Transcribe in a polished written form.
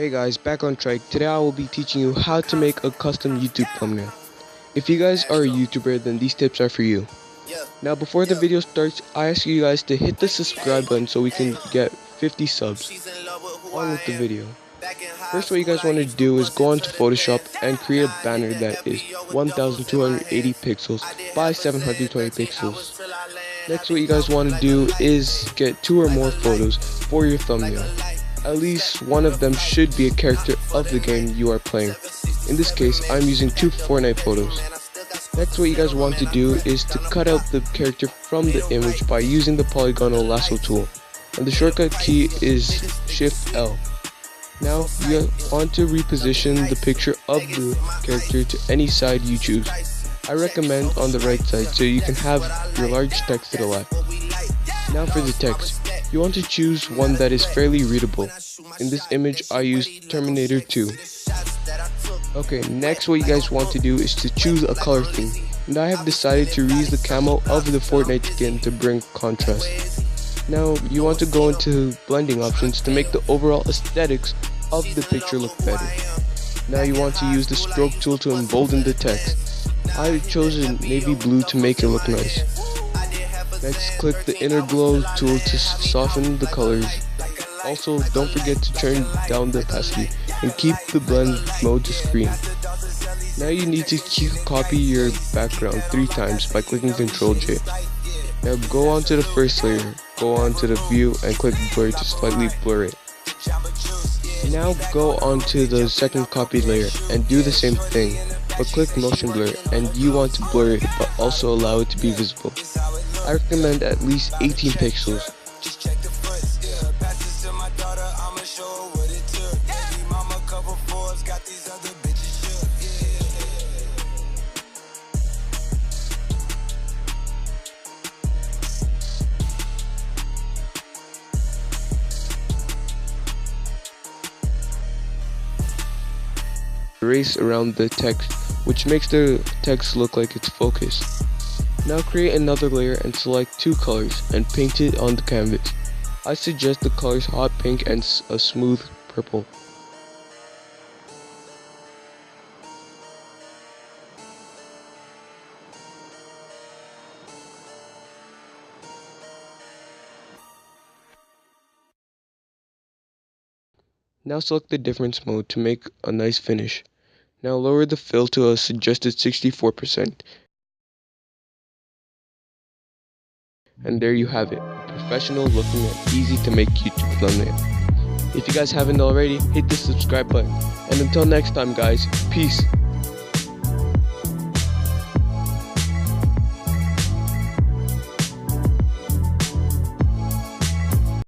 Hey guys, back on track. Today I will be teaching you how to make a custom YouTube thumbnail. If you guys are a YouTuber, then these tips are for you. Now before the video starts, I ask you guys to hit the subscribe button so we can get 50 subs. On with the video. First, what you guys want to do is go onto Photoshop and create a banner that is 1280 pixels by 720 pixels. Next, what you guys want to do is get 2 or more photos for your thumbnail. At least one of them should be a character of the game you are playing. In this case, I'm using 2 Fortnite photos. Next, what you guys want to do is to cut out the character from the image by using the polygonal lasso tool. And the shortcut key is Shift L. Now, you want to reposition the picture of the character to any side you choose. I recommend on the right side so you can have your large text to the left. Now for the text, you want to choose one that is fairly readable. In this image, I used Terminator 2. Okay, next what you guys want to do is to choose a color theme. And I have decided to reuse the camo of the Fortnite skin to bring contrast. Now, you want to go into blending options to make the overall aesthetics of the picture look better. Now you want to use the stroke tool to embolden the text. I chose a navy blue to make it look nice. Next, click the inner glow tool to soften the colors. Also, don't forget to turn down the opacity and keep the blend mode to screen. Now you need to copy your background 3 times by clicking Ctrl J. Now go on to the first layer, go on to the view and click blur to slightly blur it. Now go on to the second copied layer and do the same thing, but click motion blur and you want to blur it but also allow it to be visible. I recommend at least 18 pixels. Erase around the text, which makes the text look like it's focused. Now create another layer and select 2 colors and paint it on the canvas. I suggest the colors hot pink and a smooth purple. Now select the difference mode to make a nice finish. Now lower the fill to a suggested 64%. And there you have it, a professional looking and easy to make YouTube thumbnail. If you guys haven't already, hit the subscribe button. And until next time guys, peace.